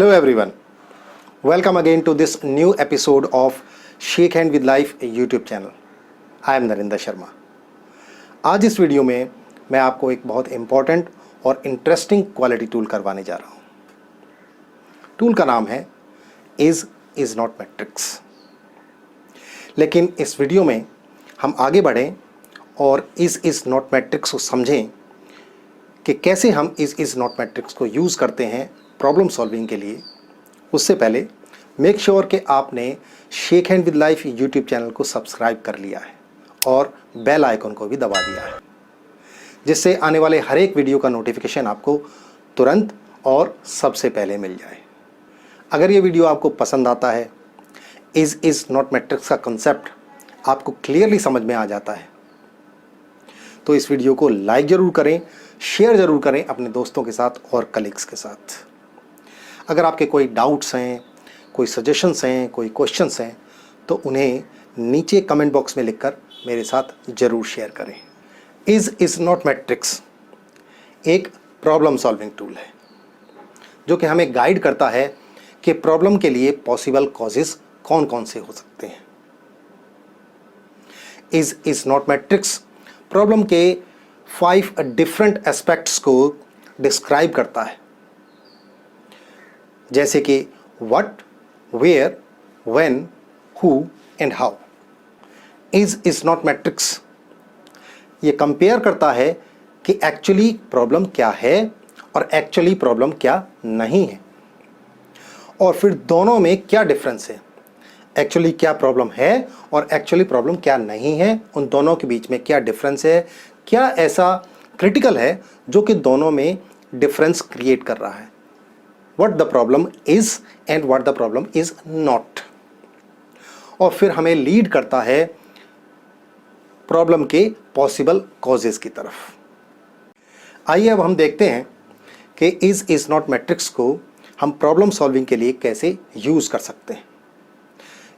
Hello everyone, welcome again to this new episode of Shake Hand with Life YouTube channel. I am Narendra Sharma. आज इस video में मैं आपको एक बहुत इम्पॉर्टेंट और इंटरेस्टिंग क्वालिटी टूल करवाने जा रहा हूँ. टूल का नाम है इज नॉट मैट्रिक्स. लेकिन इस वीडियो में हम आगे बढ़ें और इज नॉट मैट्रिक्स को समझें कि कैसे हम इज नॉट मैट्रिक्स को यूज़ करते हैं प्रॉब्लम सॉल्विंग के लिए. उससे पहले मेक श्योर कि आपने shake hand with life YouTube channel को सब्सक्राइब कर लिया है और बेल आइकन को भी दबा दिया है, जिससे आने वाले हर एक वीडियो का नोटिफिकेशन आपको तुरंत और सबसे पहले मिल जाए. अगर ये वीडियो आपको पसंद आता है, इज नॉट मैट्रिक्स का कंसेप्ट आपको क्लियरली समझ में आ जाता है, तो इस वीडियो को लाइक ज़रूर करें, शेयर ज़रूर करें अपने दोस्तों के साथ और कलीग्स के साथ. अगर आपके कोई डाउट्स हैं, कोई सजेशंस हैं, कोई क्वेश्चंस हैं, तो उन्हें नीचे कमेंट बॉक्स में लिखकर मेरे साथ ज़रूर शेयर करें. इज नॉट मैट्रिक्स एक प्रॉब्लम सॉल्विंग टूल है जो कि हमें गाइड करता है कि प्रॉब्लम के लिए पॉसिबल कॉजेज़ कौन कौन से हो सकते हैं. इज नॉट मैट्रिक्स प्रॉब्लम के 5 डिफरेंट एस्पेक्ट्स को डिस्क्राइब करता है, जैसे कि what, where, when, who and how. Is not matrix ये कंपेयर करता है कि एक्चुअली प्रॉब्लम क्या है और एक्चुअली प्रॉब्लम क्या नहीं है, और फिर दोनों में क्या डिफरेंस है. एक्चुअली क्या प्रॉब्लम है और एक्चुअली प्रॉब्लम क्या नहीं है, उन दोनों के बीच में क्या डिफरेंस है, क्या ऐसा क्रिटिकल है जो कि दोनों में डिफरेंस क्रिएट कर रहा है. What the problem is and what the problem is not. और फिर हमें लीड करता है प्रॉब्लम के पॉसिबल कॉजेज की तरफ. आइए अब हम देखते हैं कि इज नॉट मैट्रिक्स को हम प्रॉब्लम सॉल्विंग के लिए कैसे यूज कर सकते हैं.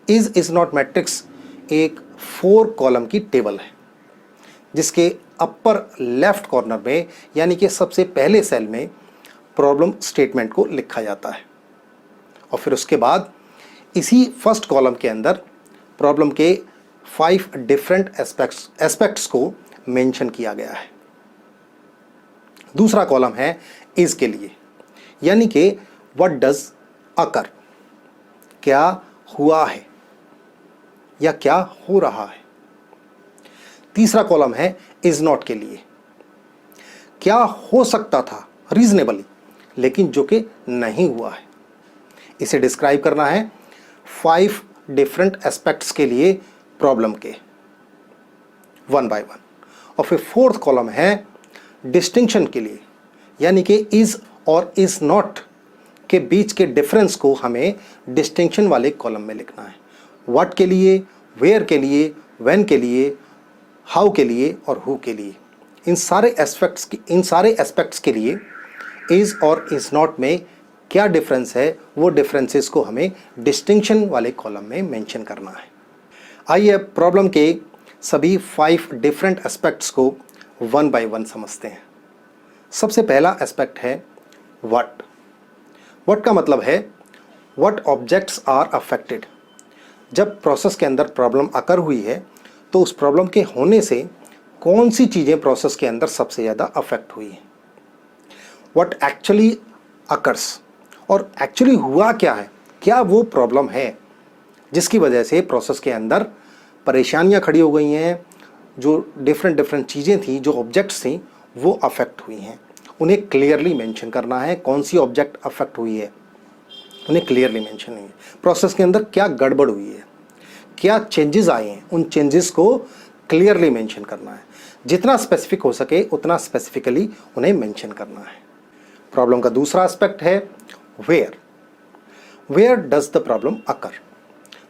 इज नॉट मैट्रिक्स एक 4 कॉलम की टेबल है, जिसके अपर लेफ्ट कॉर्नर में यानी कि सबसे पहले सेल में प्रॉब्लम स्टेटमेंट को लिखा जाता है, और फिर उसके बाद इसी फर्स्ट कॉलम के अंदर प्रॉब्लम के 5 डिफरेंट एस्पेक्ट्स को मेंशन किया गया है. दूसरा कॉलम है इज के लिए, यानी कि व्हाट डज अकर, क्या हुआ है या क्या हो रहा है. तीसरा कॉलम है इज नॉट के लिए, क्या हो सकता था रीजनेबली लेकिन जो कि नहीं हुआ है. इसे डिस्क्राइब करना है 5 डिफरेंट एस्पेक्ट्स के लिए प्रॉब्लम के, वन बाय वन. और फिर फोर्थ कॉलम है डिस्टिंक्शन के लिए, यानी कि इज और इज नॉट के बीच के डिफरेंस को हमें डिस्टिंक्शन वाले कॉलम में लिखना है. व्हाट के लिए, वेयर के लिए, व्हेन के लिए, हाउ के लिए और हु के लिए. इन सारे एस्पेक्ट्स के लिए इज और इज नॉट में क्या डिफरेंस है, वो डिफरेंसेस को हमें डिस्टिंक्शन वाले कॉलम में मेंशन करना है. आइए अब प्रॉब्लम के सभी 5 डिफरेंट एस्पेक्ट्स को वन बाय वन समझते हैं. सबसे पहला एस्पेक्ट है व्हाट. व्हाट का मतलब है व्हाट ऑब्जेक्ट्स आर अफेक्टेड. जब प्रोसेस के अंदर प्रॉब्लम अकर हुई है तो उस प्रॉब्लम के होने से कौन सी चीज़ें प्रोसेस के अंदर सबसे ज़्यादा अफेक्ट हुई हैं. व्हाट एक्चुअली अकर्स, और एक्चुअली हुआ क्या है, क्या वो प्रॉब्लम है जिसकी वजह से प्रोसेस के अंदर परेशानियां खड़ी हो गई हैं, जो डिफरेंट चीज़ें थी, जो ऑब्जेक्ट्स थी वो अफेक्ट हुई हैं. उन्हें क्लियरली मेंशन करना है कौन सी ऑब्जेक्ट अफेक्ट हुई है, उन्हें क्लियरली मेंशन नहीं है. प्रोसेस के अंदर क्या गड़बड़ हुई है, क्या चेंजेस आए हैं, उन चेंजेस को क्लियरली मेंशन करना है. जितना स्पेसिफिक हो सके उतना स्पेसिफिकली उन्हें मेंशन करना है. प्रॉब्लम का दूसरा एस्पेक्ट है where. Where does the problem occur.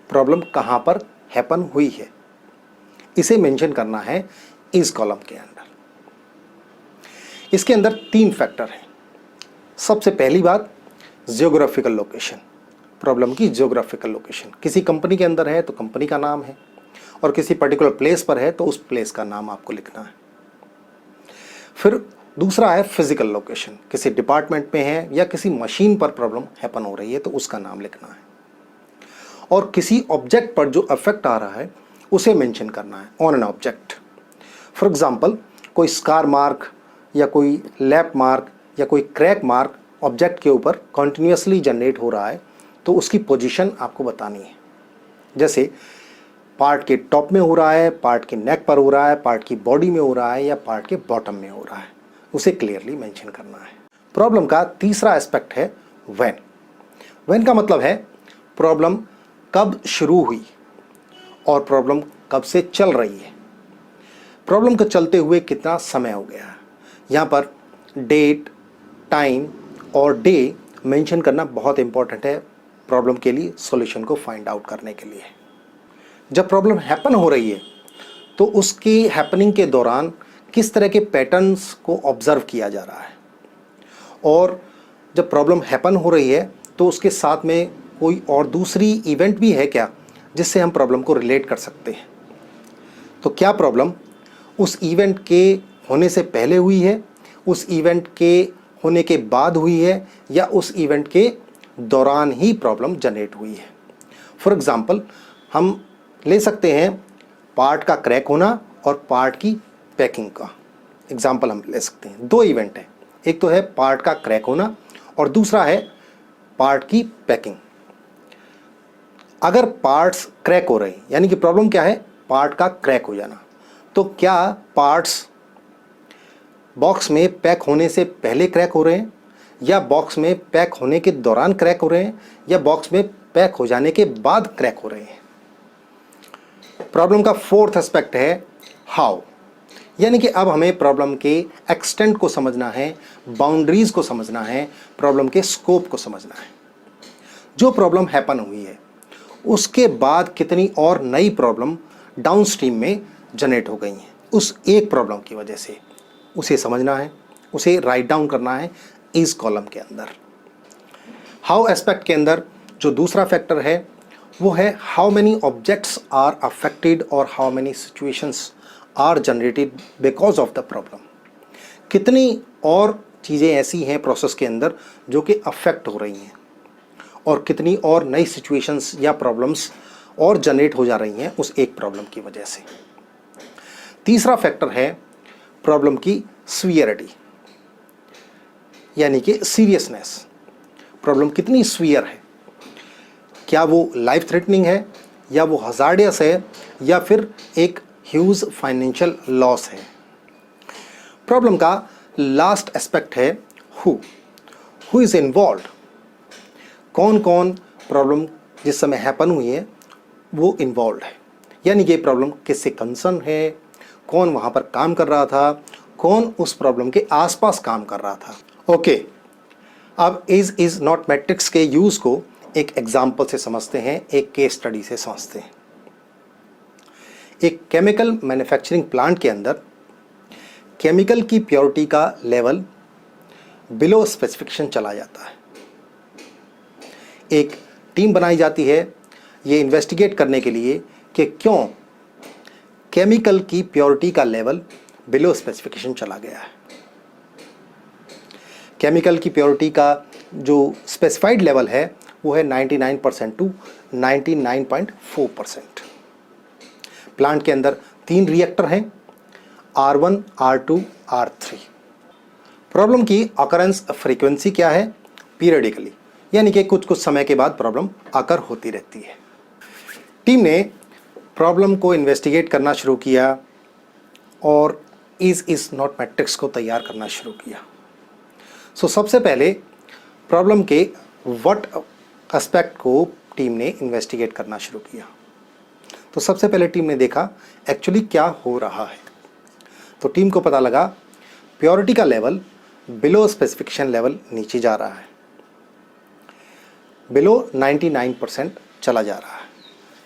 Problem कहाँ पर हैपन हुई है, इसे मेंशन करना है इस कॉलम के अंदर. इसके अंदर 3 फैक्टर हैं. सबसे पहली बात जियोग्राफिकल लोकेशन. प्रॉब्लम की जियोग्राफिकल लोकेशन, किसी कंपनी के अंदर है तो कंपनी का नाम है, और किसी पर्टिकुलर प्लेस पर है तो उस प्लेस का नाम आपको लिखना है. फिर दूसरा है फिजिकल लोकेशन, किसी डिपार्टमेंट में है या किसी मशीन पर प्रॉब्लम हैपन हो रही है तो उसका नाम लिखना है, और किसी ऑब्जेक्ट पर जो इफेक्ट आ रहा है उसे मेंशन करना है on an object. For example, कोई स्कार मार्क या कोई लैप मार्क या कोई क्रैक मार्क ऑब्जेक्ट के ऊपर कॉन्टिन्यूसली जनरेट हो रहा है तो उसकी पोजीशन आपको बतानी है। जैसे पार्ट के टॉप में हो रहा है, पार्ट के नेक पर हो रहा है, पार्ट की बॉडी में हो रहा है या पार्ट के बॉटम में हो रहा है, उसे क्लियरली मेंशन करना है। प्रॉब्लम का तीसरा एस्पेक्ट है व्हेन। व्हेन का मतलब है प्रॉब्लम कब शुरू हुई और प्रॉब्लम कब से चल रही है, प्रॉब्लम को चलते हुए कितना समय हो गया है। यहाँ पर डेट, टाइम और डे मेंशन करना बहुत इंपॉर्टेंट है प्रॉब्लम के लिए, सॉल्यूशन को फाइंड आउट करने के लिए। जब प्रॉब्लम हैपन हो रही है तो उसकी हैपनिंग के दौरान किस तरह के पैटर्न्स को ऑब्जर्व किया जा रहा है, और जब प्रॉब्लम हैपन हो रही है तो उसके साथ में कोई और दूसरी इवेंट भी है क्या जिससे हम प्रॉब्लम को रिलेट कर सकते हैं। तो क्या प्रॉब्लम उस इवेंट के होने से पहले हुई है, उस इवेंट के होने के बाद हुई है, या उस इवेंट के दौरान ही प्रॉब्लम जनरेट हुई है। फॉर एग्जांपल, हम ले सकते हैं पार्ट का क्रैक होना और पार्ट की पैकिंग का एग्जांपल हम ले सकते हैं। दो इवेंट हैं, एक तो है पार्ट का क्रैक होना और दूसरा है पार्ट की पैकिंग। अगर पार्ट्स क्रैक हो रहे हैं, यानी कि प्रॉब्लम क्या है, पार्ट का क्रैक हो जाना, तो क्या पार्ट्स बॉक्स में पैक होने से पहले क्रैक हो रहे हैं, या बॉक्स में पैक होने के दौरान क्रैक हो रहे हैं, या बॉक्स में पैक हो जाने के बाद क्रैक हो रहे हैं। प्रॉब्लम का फोर्थ एस्पेक्ट है हाउ, यानी कि अब हमें प्रॉब्लम के एक्सटेंट को समझना है, बाउंड्रीज को समझना है, प्रॉब्लम के स्कोप को समझना है। जो प्रॉब्लम हैपन हुई है उसके बाद कितनी और नई प्रॉब्लम डाउनस्ट्रीम में जनरेट हो गई हैं उस एक प्रॉब्लम की वजह से, उसे समझना है, उसे राइट डाउन करना है इस कॉलम के अंदर। हाउ एस्पेक्ट के अंदर जो दूसरा फैक्टर है वो है how many objects are affected और how many situations are generated because of the problem. कितनी और चीज़ें ऐसी हैं प्रोसेस के अंदर जो कि अफेक्ट हो रही हैं, और कितनी और नई सिचुएशंस या प्रॉब्लम्स और जनरेट हो जा रही हैं उस एक प्रॉब्लम की वजह से। तीसरा फैक्टर है प्रॉब्लम की सीवियरिटी, यानी कि सीरियसनेस। प्रॉब्लम कितनी सीवियर है, क्या वो लाइफ थ्रेटनिंग है, या वो हजार्डियस है, या फिर एक ह्यूज फाइनेंशियल लॉस है। प्रॉब्लम का लास्ट एस्पेक्ट है हु इज इन्वॉल्व। कौन कौन प्रॉब्लम जिस समय हैपन हुई है वो इन्वॉल्व है, यानी कि प्रॉब्लम किससे कंसर्न है, कौन वहाँ पर काम कर रहा था, कौन उस प्रॉब्लम के आसपास काम कर रहा था। ओके, अब इज नॉट मैट्रिक्स के यूज़ को एक एग्जाम्पल से समझते हैं, एक केस स्टडी से समझते हैं। एक केमिकल मैन्युफैक्चरिंग प्लांट के अंदर केमिकल की प्योरिटी का लेवल बिलो स्पेसिफिकेशन चला जाता है। एक टीम बनाई जाती है ये इन्वेस्टिगेट करने के लिए कि क्यों केमिकल की प्योरिटी का लेवल बिलो स्पेसिफिकेशन चला गया है। केमिकल की प्योरिटी का जो स्पेसिफाइड लेवल है वो है 99% टू 99.4%। प्लांट के अंदर 3 रिएक्टर हैं, R1, R2, R3। प्रॉब्लम की अकरेंस फ्रीक्वेंसी क्या है, पीरियडिकली, यानी कि कुछ कुछ समय के बाद प्रॉब्लम आकर होती रहती है। टीम ने प्रॉब्लम को इन्वेस्टिगेट करना शुरू किया और इज नॉट मैट्रिक्स को तैयार करना शुरू किया। सो सबसे पहले प्रॉब्लम के व्हाट एस्पेक्ट को टीम ने इन्वेस्टिगेट करना शुरू किया। तो सबसे पहले टीम ने देखा एक्चुअली क्या हो रहा है। तो टीम को पता लगा प्योरिटी का लेवल बिलो स्पेसिफिकेशन लेवल नीचे जा रहा है, बिलो 99% चला जा रहा है।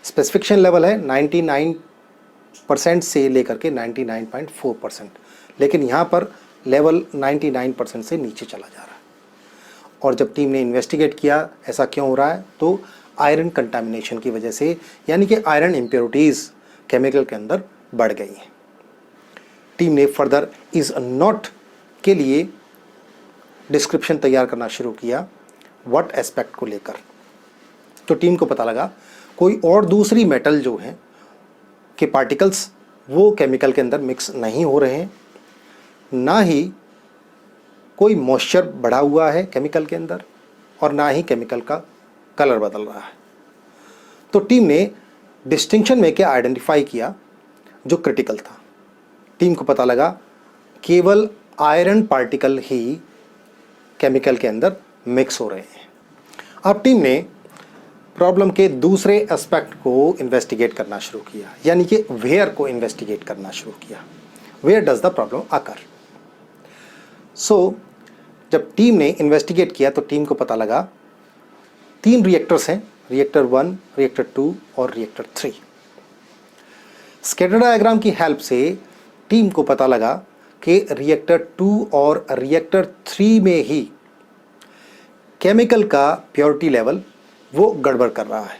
स्पेसिफिकेशन लेवल है 99% से लेकर के 99.4%, लेकिन यहाँ पर लेवल 99% से नीचे चला जा रहा है। और जब टीम ने इन्वेस्टिगेट किया ऐसा क्यों हो रहा है, तो आयरन कंटामिनेशन की वजह से, यानी कि आयरन इम्प्योरिटीज़ केमिकल के अंदर बढ़ गई हैं। टीम ने फर्दर इज नॉट के लिए डिस्क्रिप्शन तैयार करना शुरू किया व्हाट एस्पेक्ट को लेकर। तो टीम को पता लगा कोई और दूसरी मेटल जो है के पार्टिकल्स वो केमिकल के अंदर मिक्स नहीं हो रहे हैं, ना ही कोई मॉइस्चर बढ़ा हुआ है केमिकल के अंदर, और ना ही केमिकल का कलर बदल रहा है। तो टीम ने डिस्टिंक्शन में क्या आइडेंटिफाई किया जो क्रिटिकल था। टीम को पता लगा केवल आयरन पार्टिकल ही केमिकल के अंदर मिक्स हो रहे हैं। अब टीम ने प्रॉब्लम के दूसरे एस्पेक्ट को इन्वेस्टिगेट करना शुरू किया, यानी कि वेयर को इन्वेस्टिगेट करना शुरू किया। वेयर डज द प्रॉब्लम अकर। सो जब टीम ने इन्वेस्टिगेट किया तो टीम को पता लगा 3 रिएक्टर्स हैं, रिएक्टर 1, रिएक्टर 2 और रिएक्टर 3। स्कैटर डायग्राम की हेल्प से टीम को पता लगा कि रिएक्टर 2 और रिएक्टर 3 में ही केमिकल का प्योरिटी लेवल वो गड़बड़ कर रहा है।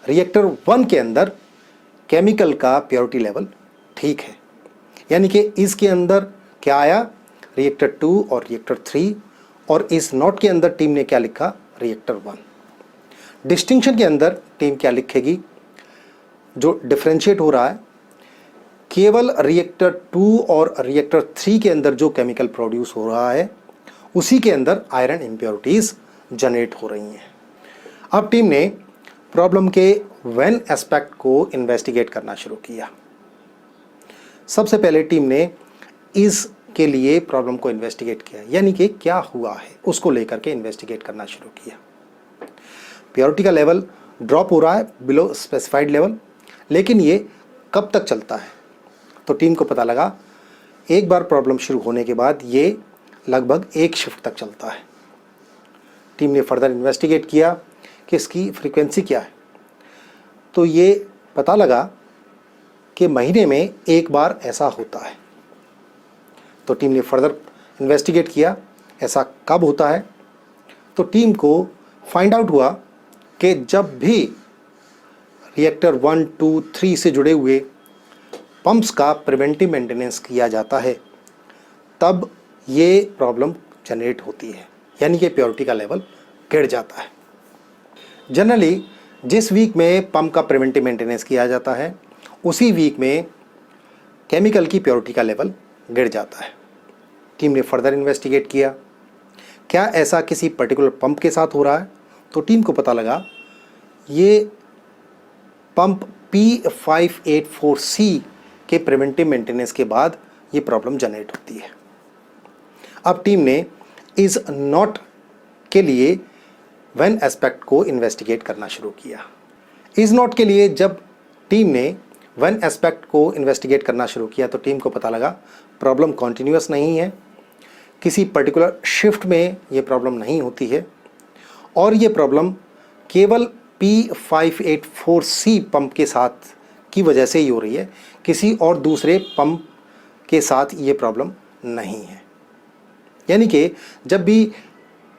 रिएक्टर 1 के अंदर केमिकल का प्योरिटी लेवल ठीक है, यानी कि इसके अंदर क्या आया, रिएक्टर 2 और रिएक्टर 3, और इस नोट के अंदर टीम ने क्या लिखा, रिएक्टर 1। डिस्टिंक्शन के अंदर टीम क्या लिखेगी, जो डिफरेंशिएट हो रहा है केवल रिएक्टर 2 और रिएक्टर 3 के अंदर जो केमिकल प्रोड्यूस हो रहा है उसी के अंदर आयरन इम्प्योरिटीज जनरेट हो रही हैं। अब टीम ने प्रॉब्लम के व्हेन एस्पेक्ट को इन्वेस्टिगेट करना शुरू किया। सबसे पहले टीम ने इस के लिए प्रॉब्लम को इन्वेस्टिगेट किया, यानी कि क्या हुआ है उसको लेकर के इन्वेस्टिगेट करना शुरू किया। प्योरिटी का लेवल ड्रॉप हो रहा है बिलो स्पेसिफाइड लेवल, लेकिन ये कब तक चलता है। तो टीम को पता लगा एक बार प्रॉब्लम शुरू होने के बाद ये लगभग 1 शिफ्ट तक चलता है। टीम ने फर्दर इन्वेस्टिगेट किया कि इसकी फ्रीक्वेंसी क्या है, तो ये पता लगा कि महीने में 1 बार ऐसा होता है। तो टीम ने फर्दर इन्वेस्टिगेट किया ऐसा कब होता है। तो टीम को फाइंड आउट हुआ कि जब भी रिएक्टर 1, 2, 3 से जुड़े हुए पंप्स का प्रिवेंटिव मेंटेनेंस किया जाता है तब ये प्रॉब्लम जनरेट होती है, यानी कि प्योरिटी का लेवल गिर जाता है। जनरली जिस वीक में पंप का प्रिवेंटिव मेंटेनेंस किया जाता है उसी वीक में केमिकल की प्योरिटी का लेवल गिर जाता है। टीम ने फर्दर इन्वेस्टिगेट किया क्या ऐसा किसी पर्टिकुलर पंप के साथ हो रहा है। तो टीम को पता लगा ये पंप P584C के प्रिवेंटिव मेंटेनेंस के बाद ये प्रॉब्लम जनरेट होती है। अब टीम ने इस नॉट के लिए व्हेन एस्पेक्ट को इन्वेस्टिगेट करना शुरू किया। इस नॉट के लिए जब टीम ने व्हेन एस्पेक्ट को इन्वेस्टिगेट करना शुरू किया तो टीम को पता लगा प्रॉब्लम कॉन्टिन्यूस नहीं है, किसी पर्टिकुलर शिफ्ट में ये प्रॉब्लम नहीं होती है, और ये प्रॉब्लम केवल P584C पंप के साथ की वजह से ही हो रही है, किसी और दूसरे पंप के साथ ये प्रॉब्लम नहीं है। यानी कि जब भी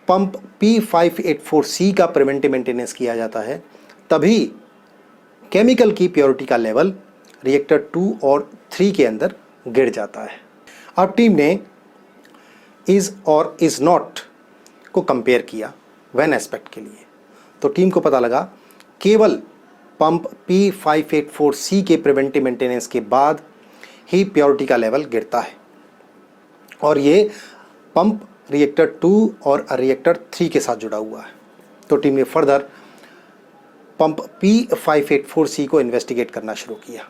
पंप P584C का प्रिवेंटिव मेंटेनेंस किया जाता है तभी केमिकल की प्योरिटी का लेवल रिएक्टर 2 और 3 के अंदर गिर जाता है। अब टीम ने इज और इज नॉट को कंपेयर किया व्हेन एस्पेक्ट के लिए। तो टीम को पता लगा केवल पंप P584C के प्रिवेंटिव मेंटेनेंस के बाद ही प्योरिटी का लेवल गिरता है, और ये पंप रिएक्टर 2 और रिएक्टर 3 के साथ जुड़ा हुआ है। तो टीम ने फर्दर पंप P584C को इन्वेस्टिगेट करना शुरू किया।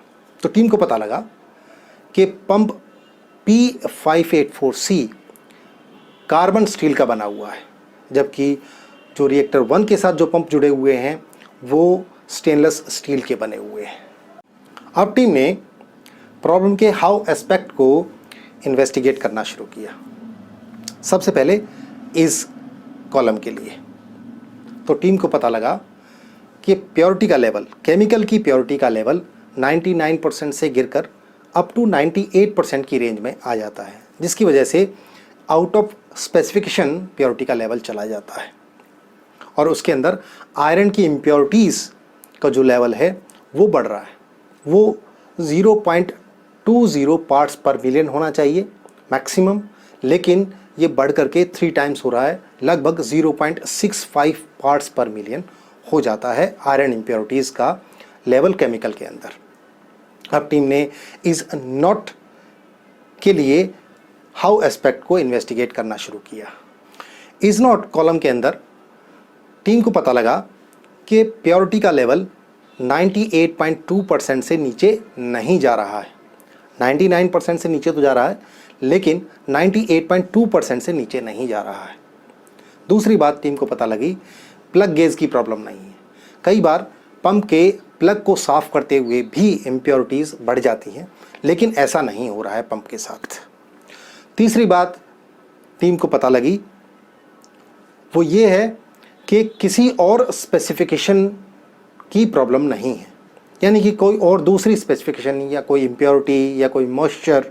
तो टीम को पता लगा कि पंप P584C कार्बन स्टील का बना हुआ है, जबकि जो रिएक्टर 1 के साथ जो पंप जुड़े हुए हैं वो स्टेनलेस स्टील के बने हुए हैं। अब टीम ने प्रॉब्लम के हाउ एस्पेक्ट को इन्वेस्टिगेट करना शुरू किया। सबसे पहले इस कॉलम के लिए तो टीम को पता लगा कि प्योरिटी का लेवल, केमिकल की प्योरिटी का लेवल 99% से गिरकर अप टू 98% की रेंज में आ जाता है, जिसकी वजह से आउट ऑफ स्पेसिफिकेशन प्योरिटी का लेवल चला जाता है, और उसके अंदर आयरन की इम्प्योरिटीज़ का जो लेवल है वो बढ़ रहा है। वो 0.20 पार्ट्स पर मिलियन होना चाहिए मैक्सिमम, लेकिन ये बढ़ करके 3 टाइम्स हो रहा है, लगभग 0.65 पार्ट्स पर मिलियन हो जाता है आयरन इम्प्योरिटीज़ का लेवल केमिकल के अंदर। अब टीम ने इज़ नॉट के लिए हाउ एस्पेक्ट को इन्वेस्टिगेट करना शुरू किया। इज़ नॉट कॉलम के अंदर टीम को पता लगा कि प्योरिटी का लेवल 98.2% से नीचे नहीं जा रहा है। 99% से नीचे तो जा रहा है, लेकिन 98.2% से नीचे नहीं जा रहा है। दूसरी बात टीम को पता लगी, प्लग गेज की प्रॉब्लम नहीं है। कई बार पंप के प्लग को साफ करते हुए भी इम्प्योरिटीज़ बढ़ जाती हैं, लेकिन ऐसा नहीं हो रहा है पंप के साथ। तीसरी बात टीम को पता लगी वो ये है कि किसी और स्पेसिफिकेशन की प्रॉब्लम नहीं है, यानी कि कोई और दूसरी स्पेसिफिकेशन या कोई इम्प्योरिटी या कोई मॉइस्चर,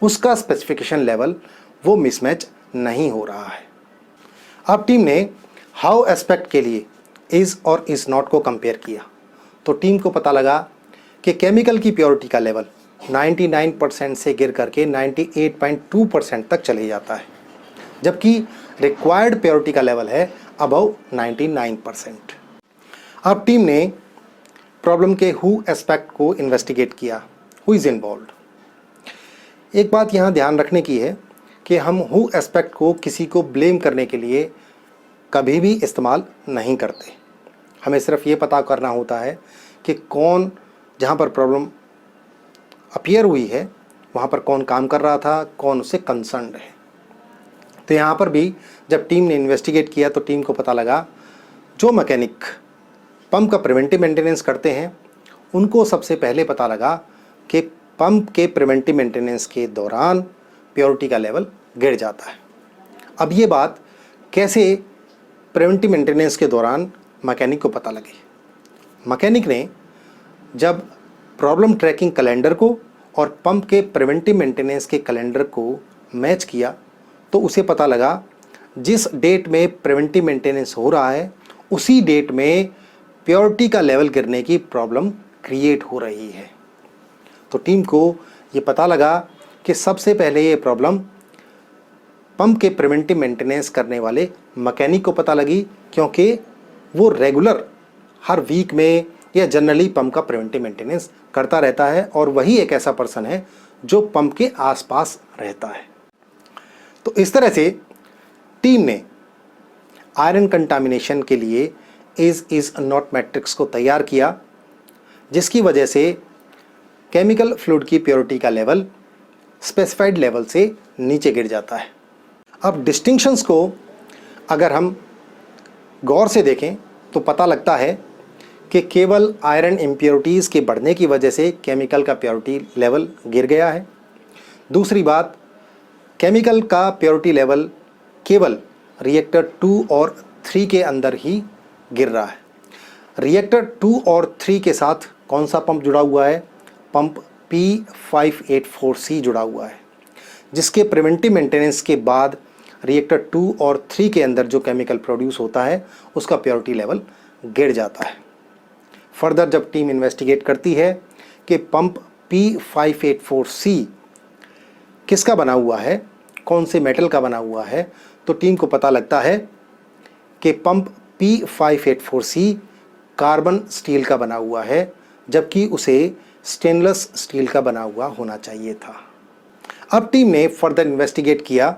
उसका स्पेसिफिकेशन लेवल वो मिसमैच नहीं हो रहा है। अब टीम ने हाउ एस्पेक्ट के लिए इज़ और इज़ नॉट को कंपेयर किया, तो टीम को पता लगा कि केमिकल की प्योरिटी का लेवल 99% से गिर करके 98.2% तक चले जाता है, जबकि रिक्वायर्ड प्योरिटी का लेवल है अबव 99%। अब टीम ने प्रॉब्लम के हु एस्पेक्ट को इन्वेस्टिगेट किया, हु इज़ इन्वॉल्व्ड। एक बात यहाँ ध्यान रखने की है कि हम हु एस्पेक्ट को किसी को ब्लेम करने के लिए कभी भी इस्तेमाल नहीं करते। हमें सिर्फ ये पता करना होता है कि कौन, जहाँ पर प्रॉब्लम अपीयर हुई है वहाँ पर कौन काम कर रहा था, कौन उससे कंसर्न्ड है। तो यहाँ पर भी जब टीम ने इन्वेस्टिगेट किया तो टीम को पता लगा जो मैकेनिक पंप का प्रिवेंटिव मेंटेनेंस करते हैं उनको सबसे पहले पता लगा कि पंप के प्रिवेंटिव मेंटेनेंस के दौरान प्योरिटी का लेवल गिर जाता है। अब ये बात कैसे प्रिवेंटिव मेंटेनेंस के दौरान मैकेनिक को पता लगी? मैकेनिक ने जब प्रॉब्लम ट्रैकिंग कैलेंडर को और पंप के प्रिवेंटिव मेंटेनेंस के कैलेंडर को मैच किया तो उसे पता लगा जिस डेट में प्रिवेंटिव मेंटेनेंस हो रहा है उसी डेट में प्योरिटी का लेवल गिरने की प्रॉब्लम क्रिएट हो रही है। तो टीम को ये पता लगा कि सबसे पहले ये प्रॉब्लम पंप के प्रिवेंटिव मेंटेनेंस करने वाले मैकेनिक को पता लगी, क्योंकि वो रेगुलर हर वीक में या जनरली पंप का प्रिवेंटिव मेंटेनेंस करता रहता है और वही एक ऐसा पर्सन है जो पंप के आसपास रहता है। तो इस तरह से टीम ने आयरन कंटामिनेशन के लिए इज़ नॉट मैट्रिक्स को तैयार किया, जिसकी वजह से केमिकल फ्लूइड की प्योरिटी का लेवल स्पेसिफाइड लेवल से नीचे गिर जाता है। अब डिस्टिंक्शंस को अगर हम गौर से देखें तो पता लगता है कि केवल आयरन इम्प्योरिटीज़ के बढ़ने की वजह से केमिकल का प्योरिटी लेवल गिर गया है। दूसरी बात, केमिकल का प्योरिटी लेवल केवल रिएक्टर 2 और 3 के अंदर ही गिर रहा है। रिएक्टर 2 और 3 के साथ कौन सा पंप जुड़ा हुआ है? पंप P584C जुड़ा हुआ है, जिसके प्रिवेंटिव मेंटेनेंस के बाद रिएक्टर 2 और 3 के अंदर जो केमिकल प्रोड्यूस होता है उसका प्योरिटी लेवल गिर जाता है। फर्दर जब टीम इन्वेस्टिगेट करती है कि पंप P584C किसका बना हुआ है, कौन से मेटल का बना हुआ है, तो टीम को पता लगता है कि पंप P584C कार्बन स्टील का बना हुआ है, जबकि उसे स्टेनलेस स्टील का बना हुआ होना चाहिए था। अब टीम ने फर्दर इन्वेस्टिगेट किया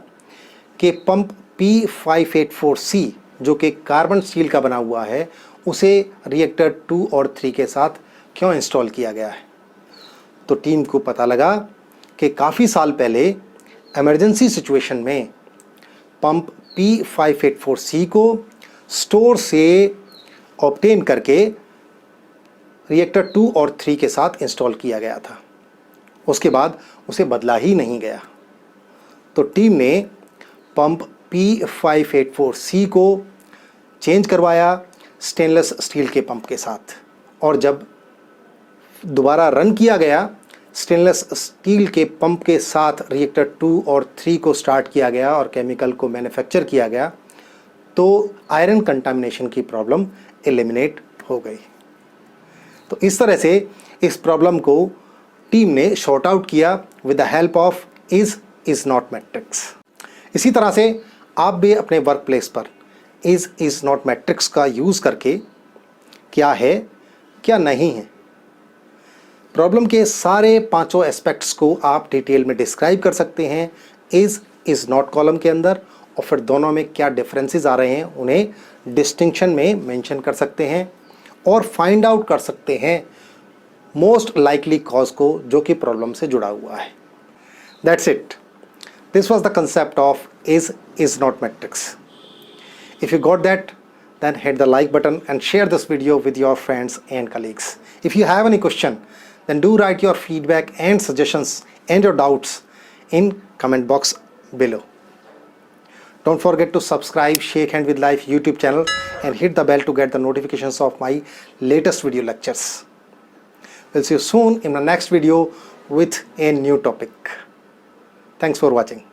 कि पंप P584C जो कि कार्बन स्टील का बना हुआ है उसे रिएक्टर 2 और 3 के साथ क्यों इंस्टॉल किया गया है। तो टीम को पता लगा कि काफ़ी साल पहले इमरजेंसी सिचुएशन में पंप P584C को स्टोर से ऑब्टेन करके रिएक्टर 2 और 3 के साथ इंस्टॉल किया गया था, उसके बाद उसे बदला ही नहीं गया। तो टीम ने पंप P584C को चेंज करवाया स्टेनलेस स्टील के पंप के साथ, और जब दोबारा रन किया गया स्टेनलेस स्टील के पंप के साथ रिएक्टर 2 और 3 को स्टार्ट किया गया और केमिकल को मैन्युफैक्चर किया गया, तो आयरन कंटामिनेशन की प्रॉब्लम एलिमिनेट हो गई। तो इस तरह से इस प्रॉब्लम को टीम ने शॉर्ट आउट किया with the help of is not matrix. इसी तरह से आप भी अपने वर्क प्लेस पर इज नॉट मैट्रिक्स का यूज़ करके क्या है क्या नहीं है, प्रॉब्लम के सारे पांचों एस्पेक्ट्स को आप डिटेल में डिस्क्राइब कर सकते हैं इज नॉट कॉलम के अंदर, और फिर दोनों में क्या डिफरेंसेस आ रहे हैं उन्हें डिस्टिंक्शन में मेंशन कर सकते हैं और फाइंड आउट कर सकते हैं मोस्ट लाइकली कॉज को जो कि प्रॉब्लम से जुड़ा हुआ है। That's it, this was the concept of is not matrix. If you got that, then hit the like button and share this video with your friends and colleagues. If you have any question, then do write your feedback and suggestions and your doubts in comment box below. Don't forget to subscribe Shake Hand with Life YouTube channel and hit the bell to get the notifications of my latest video lectures. We'll see you soon in the next video with a new topic. Thanks for watching.